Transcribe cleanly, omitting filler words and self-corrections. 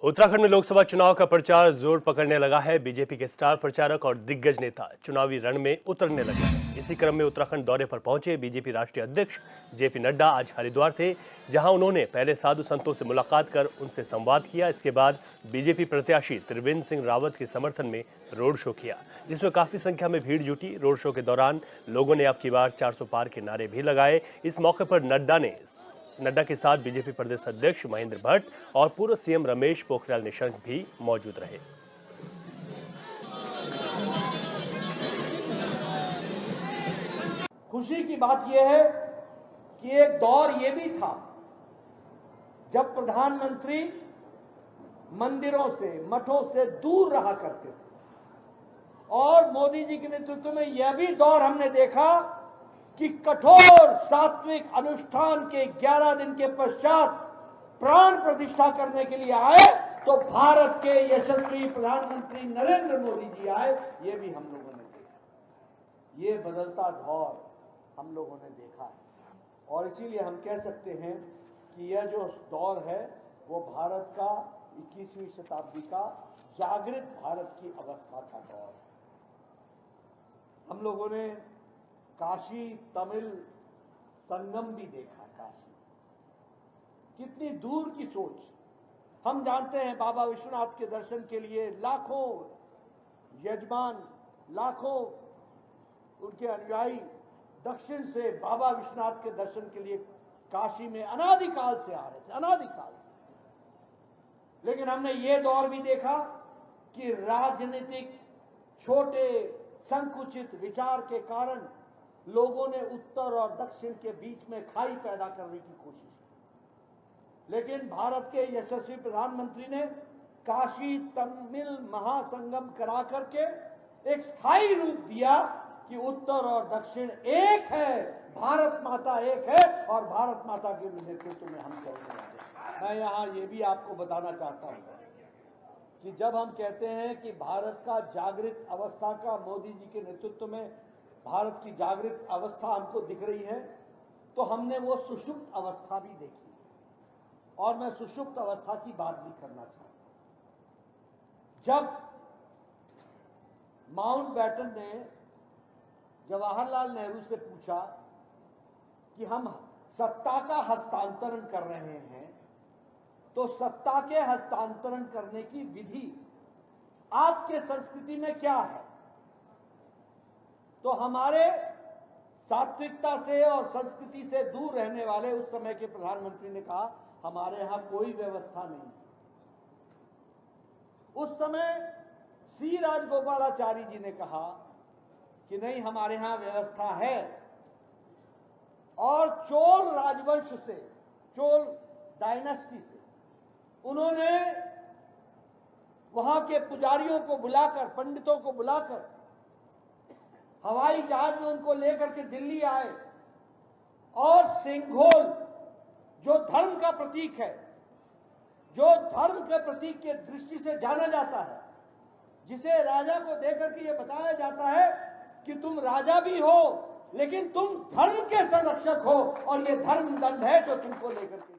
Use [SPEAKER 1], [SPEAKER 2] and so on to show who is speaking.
[SPEAKER 1] उत्तराखंड में लोकसभा चुनाव का प्रचार जोर पकड़ने लगा है। बीजेपी के स्टार प्रचारक और दिग्गज नेता चुनावी रण में उतरने लगे हैं। इसी क्रम में उत्तराखंड दौरे पर पहुंचे बीजेपी राष्ट्रीय अध्यक्ष जेपी नड्डा आज हरिद्वार थे, जहां उन्होंने पहले साधु संतों से मुलाकात कर उनसे संवाद किया। इसके बाद बीजेपी प्रत्याशी त्रिवेंद्र सिंह रावत के समर्थन में रोड शो किया, जिसमें काफी संख्या में भीड़ जुटी। रोड शो के दौरान लोगों ने अब की बार 400 पार के नारे भी लगाए। इस मौके पर नड्डा के साथ बीजेपी प्रदेश अध्यक्ष महेंद्र भट्ट और पूर्व सीएम रमेश पोखरियाल निशंक भी मौजूद रहे।
[SPEAKER 2] खुशी की बात यह है कि एक दौर यह भी था जब प्रधानमंत्री मंदिरों से, मठों से दूर रहा करते थे, और मोदी जी के नेतृत्व में यह भी दौर हमने देखा कि कठोर सात्विक अनुष्ठान के 11 दिन के पश्चात प्राण प्रतिष्ठा करने के लिए आए तो भारत के यशस्वी प्रधानमंत्री नरेंद्र मोदी जी आए। ये भी हम लोगों ने देखा। ये बदलता दौर हम लोगों ने देखा है, और इसीलिए हम कह सकते हैं कि यह जो दौर है वो भारत का 21वीं शताब्दी का जागृत भारत की अवस्था का दौर है। हम लोगों ने काशी तमिल संगम भी देखा। काशी कितनी दूर की सोच। हम जानते हैं बाबा विश्वनाथ के दर्शन के लिए लाखों यजमान, लाखों उनके अनुयायी दक्षिण से बाबा विश्वनाथ के दर्शन के लिए काशी में अनादिकाल से आ रहे थे, अनादिकाल से। लेकिन हमने ये दौर भी देखा कि राजनीतिक छोटे संकुचित विचार के कारण लोगों ने उत्तर और दक्षिण के बीच में खाई पैदा करने की कोशिश की। लेकिन भारत के यशस्वी प्रधानमंत्री ने काशी तमिल महासंगम करा करके एक स्थायी रूप दिया कि उत्तर और दक्षिण एक है, भारत माता एक है, और भारत माता के नेतृत्व में हम चलेंगे। मैं यहाँ ये भी आपको बताना चाहता हूँ कि जब हम कहते हैं कि भारत का जागृत अवस्था का मोदी जी के नेतृत्व में भारत की जागृत अवस्था हमको दिख रही है, तो हमने वो सुषुप्त अवस्था भी देखी है, और मैं सुषुप्त अवस्था की बात भी करना चाहता हूं। जब माउंटबेटन ने जवाहरलाल नेहरू से पूछा कि हम सत्ता का हस्तांतरण कर रहे हैं, तो सत्ता के हस्तांतरण करने की विधि आपके संस्कृति में क्या है, तो हमारे सात्विकता से और संस्कृति से दूर रहने वाले उस समय के प्रधानमंत्री ने कहा, हमारे यहां कोई व्यवस्था नहीं। उस समय सी राजगोपालाचारी जी ने कहा कि नहीं, हमारे यहां व्यवस्था है, और चोल राजवंश से, चोल डायनेस्टी से उन्होंने वहां के पुजारियों को बुलाकर, पंडितों को बुलाकर हवाई जहाज में उनको लेकर के दिल्ली आए, और सिंघोल जो धर्म का प्रतीक है, जो धर्म के प्रतीक की दृष्टि से जाना जाता है, जिसे राजा को देकर के ये बताया जाता है कि तुम राजा भी हो लेकिन तुम धर्म के संरक्षक हो, और ये धर्म दंड है जो तुमको लेकर के